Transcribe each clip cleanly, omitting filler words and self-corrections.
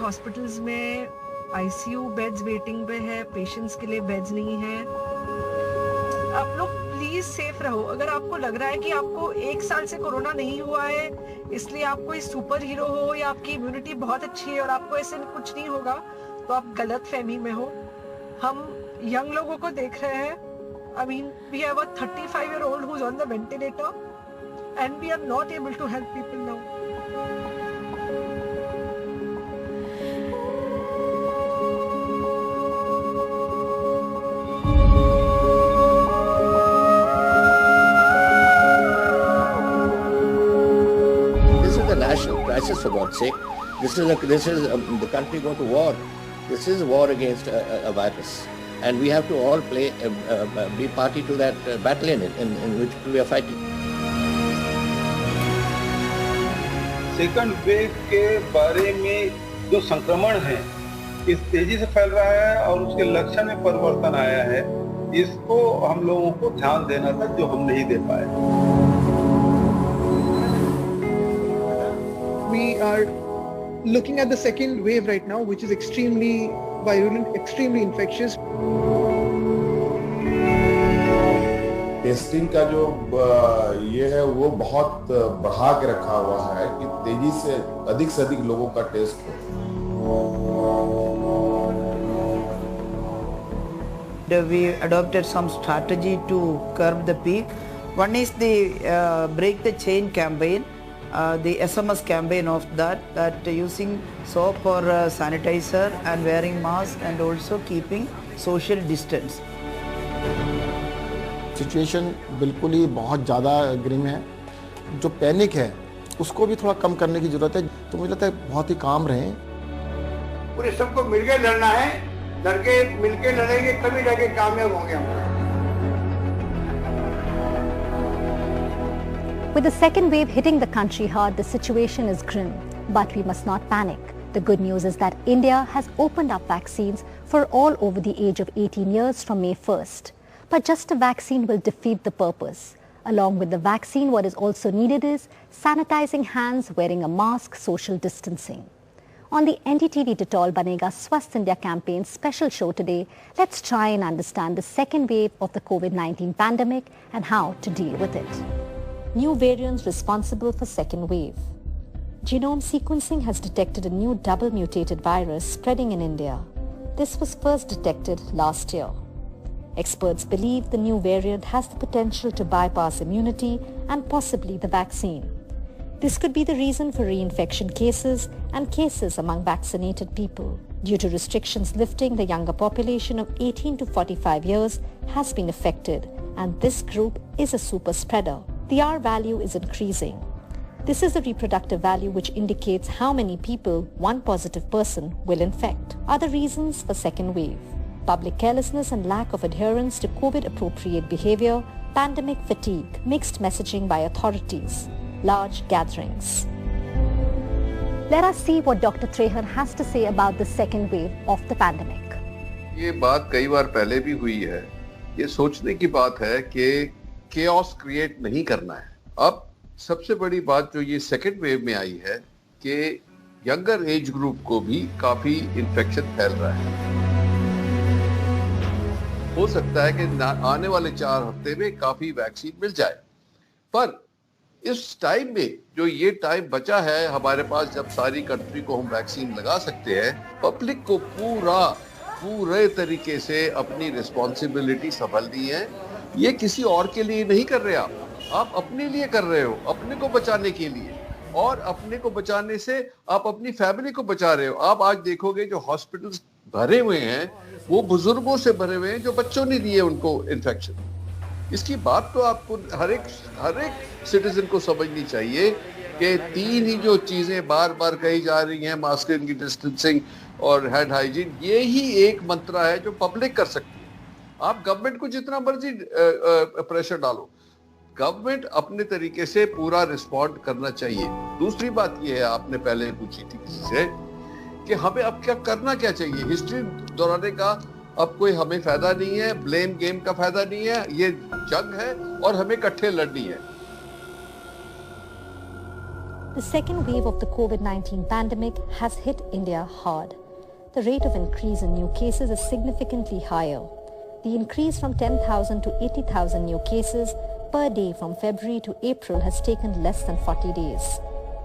Hospitals में ICU beds waiting पे है, पेशेंट्स के लिए बेड्स नहीं है। आप लोग प्लीज सेफ रहो। अगर आपको लग रहा है कि आपको 1 साल से कोरोना नहीं हुआ है इसलिए आप कोई सुपर हीरो हो या आपकी इम्यूनिटी बहुत अच्छी है और आपको ऐसे कुछ नहीं होगा, तो आप गलत फहमी में हो। हम यंग लोगों को देख रहे हैं। I mean, we have a 35-year-old who's on the ventilator and we are not able to help people now. This is a national crisis, for God's sake. This is the country going to war. This is a war against a virus, and we have to all be party to that battle in which we are fighting. Second wave के बारे में जो संक्रमण है इस तेजी से फैल रहा है और उसके लक्षण में परिवर्तन आया है, इसको हम लोगों को ध्यान देना था जो हम नहीं दे पाए। We are looking at the second wave right now, which is extremely virulent, extremely infectious. Testing का जो ये है वो बहुत बढ़ा के रखा हुआ है कि तेजी से अधिक लोगों का टेस्ट हो। We adopted some strategy to curb the peak. One is the break the chain campaign, the SMS campaign of that using soap or sanitizer and wearing mask and also keeping social distance. Situation बिल्कुल ही बहुत ज़्यादा Grimm है। जो panic है उसको भी थोड़ा कम करने की ज़रूरत है। तो मुझे लगता है बहुत ही काम रहें। पूरे सबको मिलकर लड़ना है, लड़के मिलकर लड़ेंगे तभी जाके कामयाब होंगे हम। With the second wave hitting the country hard, the situation is grim, but we must not panic. The good news is that India has opened up vaccines for all over the age of 18 years from May 1st. But just a vaccine will defeat the purpose. Along with the vaccine, what is also needed is sanitizing hands, wearing a mask, social distancing. On the NDTV Detol Banega Swasth India campaign's special show today, let's try and understand the second wave of the COVID-19 pandemic and how to deal with it. New variants responsible for second wave. Genome sequencing has detected a new double mutated virus spreading in India. This was first detected last year. Experts believe the new variant has the potential to bypass immunity and possibly the vaccine. This could be the reason for reinfection cases and cases among vaccinated people. Due to restrictions lifting, the younger population of 18 to 45 years has been affected, and this group is a super spreader. The R value is increasing. This is the reproductive value which indicates how many people one positive person will infect. Other reasons for second wave: public carelessness and lack of adherence to COVID-appropriate behaviour, pandemic fatigue, mixed messaging by authorities, large gatherings. Let us see what Dr. Trehan has to say about the second wave of the pandemic. ये बात कई बार पहले भी हुई है। ये सोचने की बात है कि chaos क्रिएट नहीं करना है। अब सबसे बड़ी बात जो ये सेकेंड वेव में आई है कि यंगर एज ग्रुप को भी काफी इन्फेक्शन फैल रहा है। हो सकता है कि आने वाले 4 हफ्ते में काफी वैक्सीन मिल जाए, पर इस टाइम में जो ये टाइम बचा है हमारे पास, जब सारी कंट्री को हम वैक्सीन लगा सकते हैं, पब्लिक को पूरे तरीके से अपनी रिस्पॉन्सिबिलिटी संभालनी है। ये किसी और के लिए नहीं कर रहे आप अपने लिए कर रहे हो, अपने को बचाने के लिए, और अपने को बचाने से आप अपनी फैमिली को बचा रहे हो। आप आज देखोगे जो हॉस्पिटल्स भरे हुए हैं वो बुजुर्गों से भरे हुए हैं जो बच्चों ने दिए उनको इन्फेक्शन। इसकी बात तो आपको हर एक सिटीजन को समझनी चाहिए कि 3 ही जो चीजें बार बार कही जा रही हैं, मास्किंग, डिस्टेंसिंग और हैंड हाइजीन, ये ही एक मंत्र है जो पब्लिक कर सकती है। आप गवर्नमेंट को जितना मर्जी प्रेशर डालो, गवर्नमेंट अपने तरीके से पूरा रिस्पॉन्ड करना चाहिए। दूसरी बात ये है, आपने पहले पूछी थी किसी से कि हमें अब क्या चाहिए। हिस्ट्री दोहराने का अब कोई हमें फायदा नहीं है, ब्लेम गेम का फायदा नहीं है, ये जंग है और हमें इकट्ठे लड़नी है। The second wave of the COVID-19 pandemic has hit India hard. The rate of increase in new cases is significantly higher. The increase from 10,000 to 80,000 new cases per day from February to April has taken less than 40 days.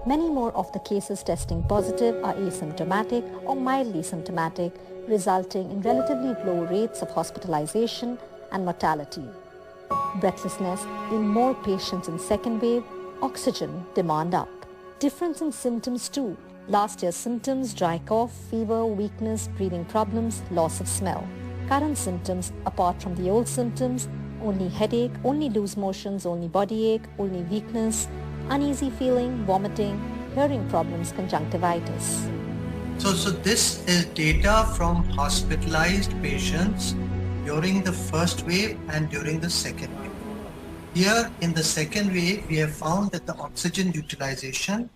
Many more of the cases testing positive are asymptomatic or mildly symptomatic, resulting in relatively low rates of hospitalization and mortality. Breathlessness in more patients in second wave, oxygen demand up. Difference in symptoms too. Last year's symptoms: dry cough, fever, weakness, breathing problems, loss of smell. Current symptoms, apart from the old symptoms, only headache, only loose motions, only body ache, only weakness, uneasy feeling, vomiting, hearing problems, conjunctivitis. So this is data from hospitalized patients during the first wave and during the second wave. Here in the second wave, we have found that the oxygen utilization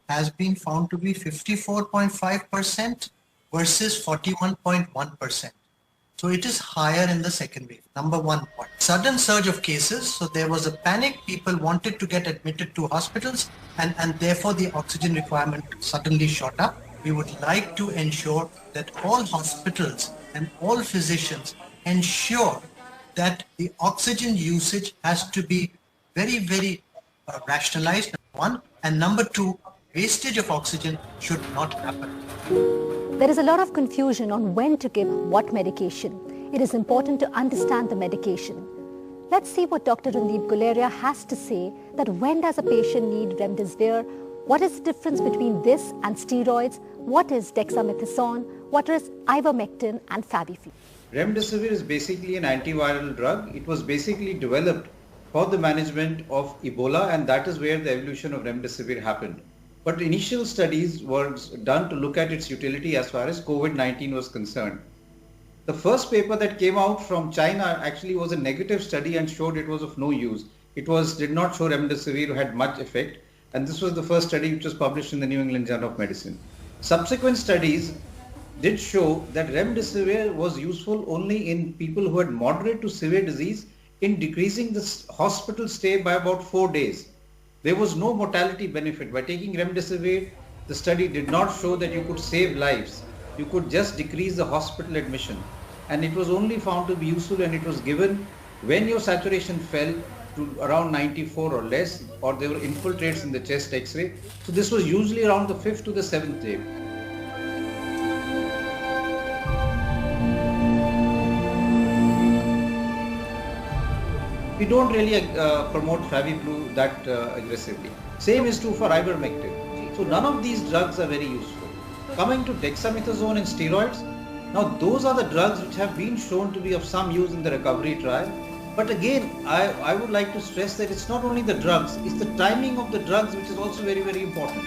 has been found to be 54.5% versus 41.1%. So it is higher in the second wave. Number one point. Sudden surge of cases. So there was a panic. People wanted to get admitted to hospitals and therefore the oxygen requirement suddenly shot up. We would like to ensure that all hospitals and all physicians ensure that the oxygen usage has to be very, very rationalized, one. And number two, wastage of oxygen should not happen. There is a lot of confusion on when to give what medication. It is important to understand the medication. Let's see what Dr. Randeep Guleria has to say, that when does a patient need remdesivir, what is the difference between this and steroids, what is dexamethasone, what is ivermectin and Fabifil. Remdesivir is basically an antiviral drug. It was basically developed for the management of Ebola, and that is where the evolution of remdesivir happened. But initial studies were done to look at its utility as far as COVID-19 was concerned. The first paper that came out from China actually was a negative study and showed it was of no use. It did not show remdesivir had much effect, and this was the first study which was published in the New England Journal of Medicine. Subsequent studies did show that remdesivir was useful only in people who had moderate to severe disease in decreasing the hospital stay by about 4 days. There was no mortality benefit. By taking remdesivir, the study did not show that you could save lives. You could just decrease the hospital admission. And it was only found to be useful and it was given when your saturation fell to around 94 or less, or there were infiltrates in the chest X-ray. So this was usually around the 5th to the 7th day. We don't really promote Fabiflu that aggressively. Same is true for ivermectin. So none of these drugs are very useful. Coming to dexamethasone and steroids, now those are the drugs which have been shown to be of some use in the recovery trial. But again, I would like to stress that it's not only the drugs, it's the timing of the drugs which is also very, very important.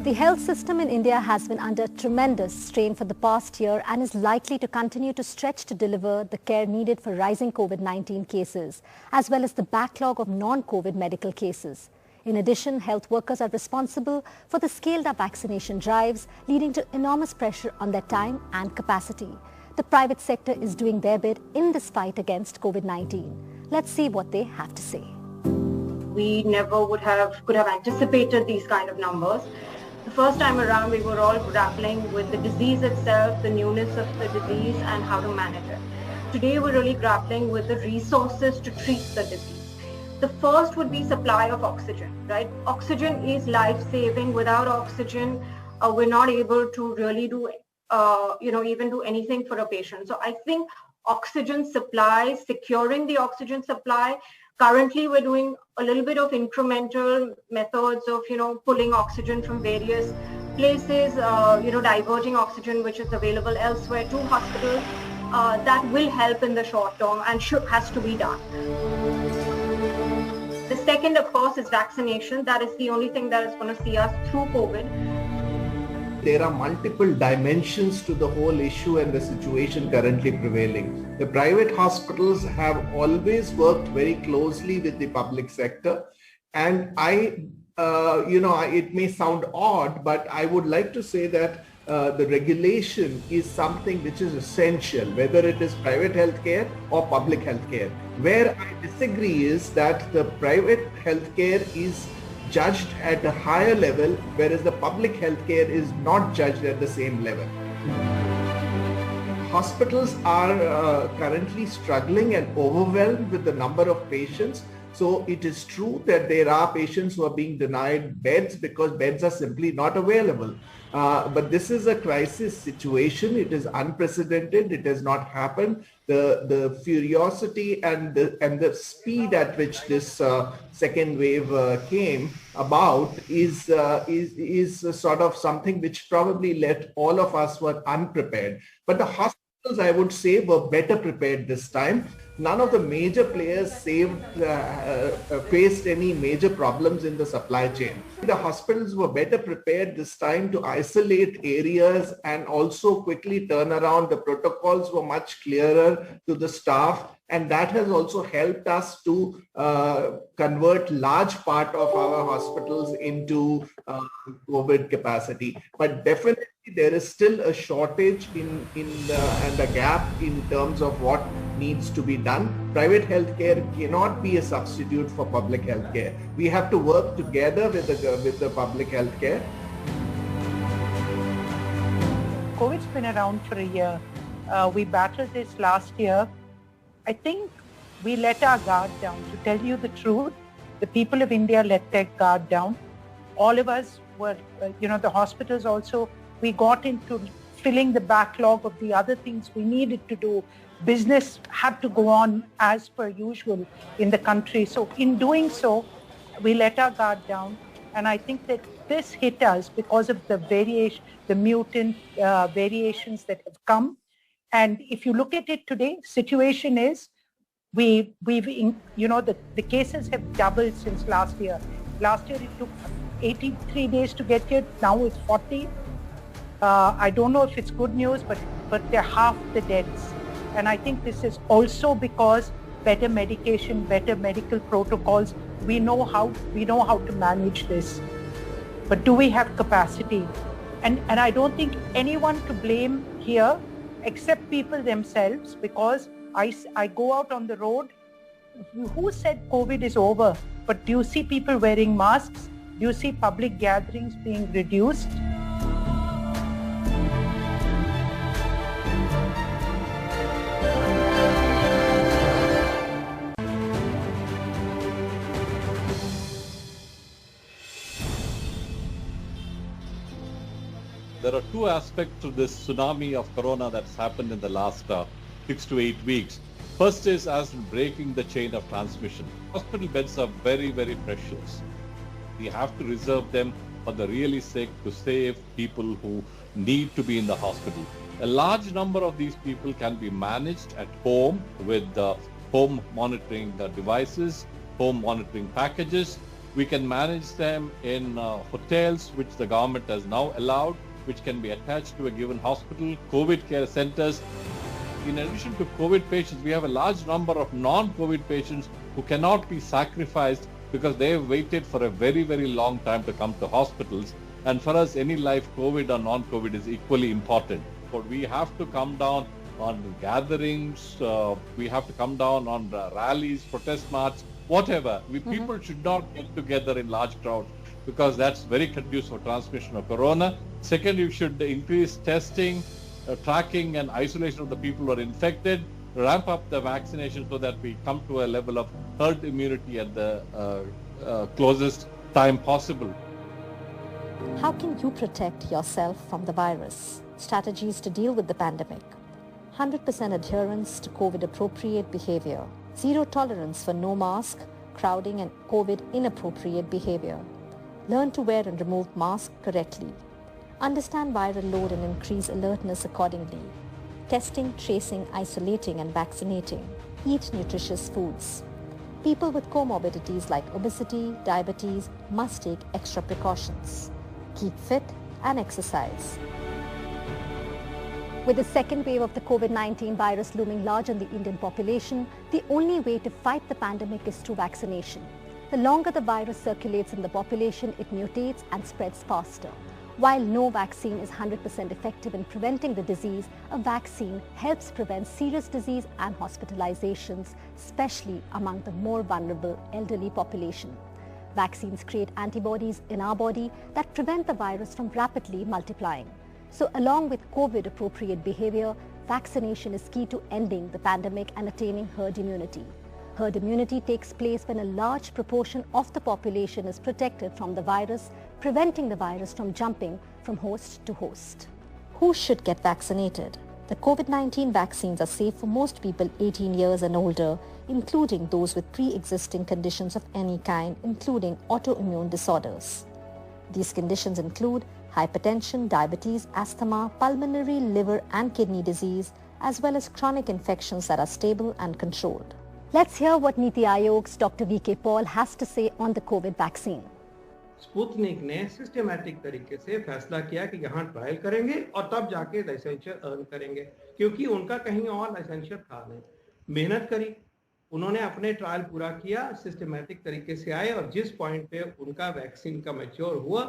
The health system in India has been under tremendous strain for the past year and is likely to continue to stretch to deliver the care needed for rising COVID-19 cases, as well as the backlog of non-COVID medical cases. In addition, health workers are responsible for the scaled-up vaccination drives, leading to enormous pressure on their time and capacity. The private sector is doing their bit in this fight against COVID-19. Let's see what they have to say. We never could have anticipated these kind of numbers. The first time around, we were all grappling with the disease itself, the newness of the disease, and how to manage it. Today, we're really grappling with the resources to treat the disease. The first would be supply of oxygen, right? Oxygen is life-saving. Without oxygen, we're not able to really do, even do anything for a patient. So I think oxygen supply, securing the oxygen supply. Currently, we're doing a little bit of incremental methods of, pulling oxygen from various places, diverting oxygen which is available elsewhere to hospitals. That will help in the short term and has to be done. The second, of course, is vaccination. That is the only thing that is going to see us through COVID. There are multiple dimensions to the whole issue and the situation currently prevailing. The private hospitals have always worked very closely with the public sector, and it may sound odd, but I would like to say that the regulation is something which is essential, whether it is private healthcare or public healthcare. Where I disagree is that the private healthcare is judged at a higher level, whereas the public healthcare is not judged at the same level. Hospitals are currently struggling and overwhelmed with the number of patients. So it is true that there are patients who are being denied beds because beds are simply not available. But this is a crisis situation. It is unprecedented. It has not happened. The furiosity and the speed at which this second wave came about is sort of something which probably left all of us were unprepared. But the hospitals, I would say, were better prepared this time. None of the major players faced any major problems in the supply chain. The hospitals were better prepared this time to isolate areas and also quickly turn around. The protocols were much clearer to the staff, and that has also helped us to convert large part of our hospitals into COVID capacity. But definitely there is still a shortage and a gap in terms of what needs to be done. Private healthcare cannot be a substitute for public healthcare. We have to work together with the public healthcare. COVID's been around for a year. We battled this last year. I think we let our guard down. To tell you the truth, the people of India let their guard down. All of us were, the hospitals also, we got into filling the backlog of the other things we needed to do. Business had to go on as per usual in the country. So in doing so, we let our guard down. And I think that this hit us because of the mutant variations that have come. And if you look at it today, situation is, the cases have doubled since last year. Last year it took 83 days to get here. Now it's 40. I don't know if it's good news, but they're half the deaths. And I think this is also because better medication, better medical protocols. We know how to manage this. But do we have capacity? And I don't think anyone to blame here except people themselves, because I go out on the road. Who said COVID is over? But do you see people wearing masks? Do you see public gatherings being reduced? There are two aspects to this tsunami of corona that's happened in the last 6 to 8 weeks. First is as breaking the chain of transmission. Hospital beds are very, very precious. We have to reserve them for the really sick, to save people who need to be in the hospital. A large number of these people can be managed at home with home monitoring devices, home monitoring packages. We can manage them in hotels, which the government has now allowed, which can be attached to a given hospital, COVID care centers. In addition to COVID patients, we have a large number of non-COVID patients who cannot be sacrificed because they have waited for a very, very long time to come to hospitals. And for us, any life, COVID or non-COVID, is equally important. But we have to come down on gatherings, we have to come down on rallies, protest marches, whatever. People should not get together in large crowds, because that's very conducive for transmission of corona. Second, you should increase testing, tracking and isolation of the people who are infected, ramp up the vaccination so that we come to a level of herd immunity at the closest time possible. How can you protect yourself from the virus? Strategies to deal with the pandemic. 100% adherence to COVID-appropriate behavior. Zero tolerance for no mask, crowding and COVID-inappropriate behavior. Learn to wear and remove masks correctly. Understand viral load and increase alertness accordingly. Testing, tracing, isolating and vaccinating. Eat nutritious foods. People with comorbidities like obesity, diabetes must take extra precautions. Keep fit and exercise. With the second wave of the COVID-19 virus looming large in the Indian population, the only way to fight the pandemic is through vaccination. The longer the virus circulates in the population, it mutates and spreads faster. While no vaccine is 100% effective in preventing the disease, a vaccine helps prevent serious disease and hospitalizations, especially among the more vulnerable elderly population. Vaccines create antibodies in our body that prevent the virus from rapidly multiplying. So along with COVID-appropriate behavior, vaccination is key to ending the pandemic and attaining herd immunity. Herd immunity takes place when a large proportion of the population is protected from the virus, preventing the virus from jumping from host to host. Who should get vaccinated? The COVID-19 vaccines are safe for most people 18 years and older, including those with pre-existing conditions of any kind, including autoimmune disorders. These conditions include hypertension, diabetes, asthma, pulmonary, liver and kidney disease, as well as chronic infections that are stable and controlled. Let's hear what Niti Ayog's Dr. V.K. Paul has to say on the COVID vaccine. Sputnik ने systematic तरीके से फैसला किया कि यहाँ trial करेंगे और तब जाके लाइसेंशियर अर्न करेंगे, क्योंकि उनका कहीं और लाइसेंशियर था नहीं। मेहनत करी, उन्होंने अपने ट्रायल पूरा किया, सिस्टेमैटिक तरीके से आए और जिस पॉइंट पे उनका वैक्सीन का मैच्योर हुआ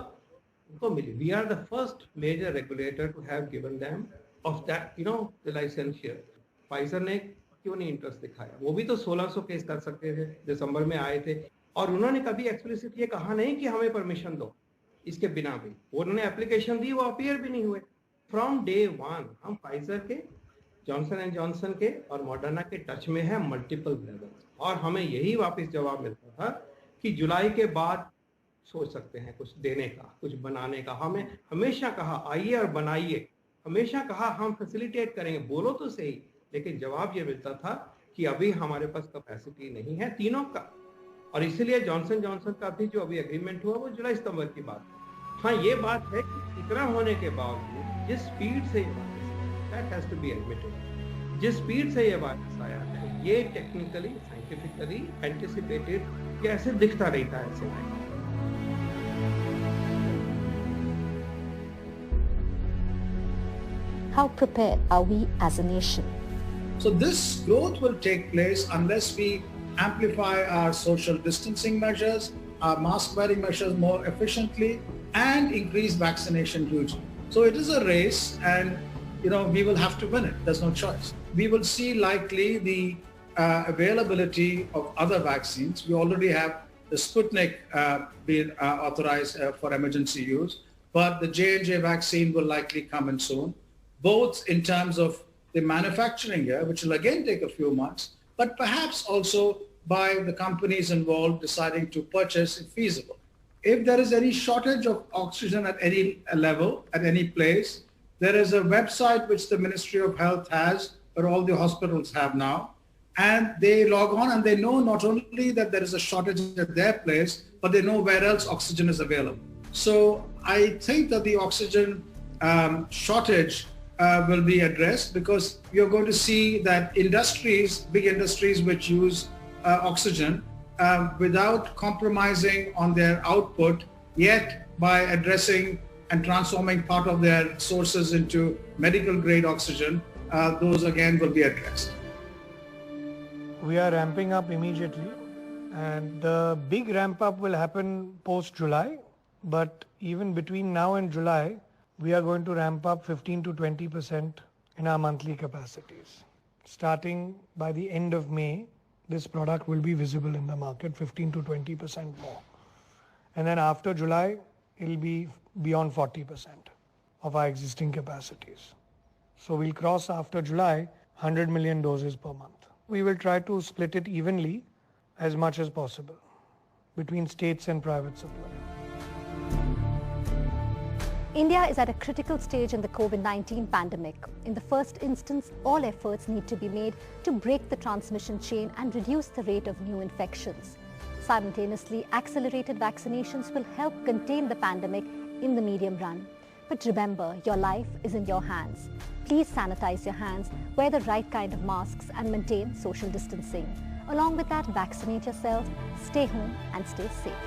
उनको मिली। We are the first major regulator to have given them of that the licensure. Pfizer ने क्यों नहीं इंटरेस्ट दिखाया? वो भी तो 1600 केस कर सकते थे, दिसंबर में आए थे और उन्होंने कभी एक्सप्लिसिट ये कहा नहीं कि हमें परमिशन दो इसके बिना भी। उन्होंने एप्लीकेशन दी, वो अपीयर भी नहीं हुए। फ्रॉम डे वन हम फाइजर के, जॉनसन एंड जॉनसन के और मॉडर्ना के टच में है मल्टीपल लेवल्स, और हमें यही वापस जवाब मिलता था कि जुलाई के बाद सोच सकते हैं कुछ देने का, कुछ बनाने का। हमें हमेशा कहा आइए और बनाइए, हमेशा कहा हम फैसिलिटेट करेंगे, बोलो तो सही, लेकिन जवाब ये मिलता था कि अभी हमारे पास कैपेसिटी नहीं है तीनों का। और इसीलिए जॉनसन जॉनसन का भी जो अभी एग्रीमेंट हुआ वो जुलाई सितंबर की बात है। हाँ, ये बात है कि इतना होने के बावजूद जिस स्पीड से ये virus, that has to be admitted, जिस स्पीड से ये वायरस आया है, ये टेक्निकली साइंटिफिकली एंटिसिपेटेड कैसे दिखता नहीं था ऐसे में। How prepared are we as a nation? So this growth will take place unless we amplify our social distancing measures, our mask wearing measures more efficiently, and increase vaccination hugely. So it is a race, and we will have to win it. There's no choice. We will see likely the availability of other vaccines. We already have the Sputnik being authorized for emergency use, but the J&J vaccine will likely come in soon, both in terms of the manufacturing here, which will again take a few months, but perhaps also by the companies involved deciding to purchase if feasible. If there is any shortage of oxygen at any level, at any place, there is a website which the Ministry of Health has, or all the hospitals have now, and they log on and they know not only that there is a shortage at their place, but they know where else oxygen is available. So I think that the oxygen shortage will be addressed, because you're going to see that industries, big industries which use oxygen without compromising on their output, yet by addressing and transforming part of their sources into medical grade oxygen, those again will be addressed. We are ramping up immediately, and the big ramp up will happen post July, but even between now and July, we are going to ramp up 15 to 20% in our monthly capacities. Starting by the end of May, this product will be visible in the market, 15 to 20% more. And then after July, it will be beyond 40% of our existing capacities. So we'll cross after July 100 million doses per month. We will try to split it evenly as much as possible between states and private supply. India is at a critical stage in the COVID-19 pandemic. In the first instance, all efforts need to be made to break the transmission chain and reduce the rate of new infections. Simultaneously, accelerated vaccinations will help contain the pandemic in the medium run. But remember, your life is in your hands. Please sanitize your hands, wear the right kind of masks and maintain social distancing. Along with that, vaccinate yourself, stay home and stay safe.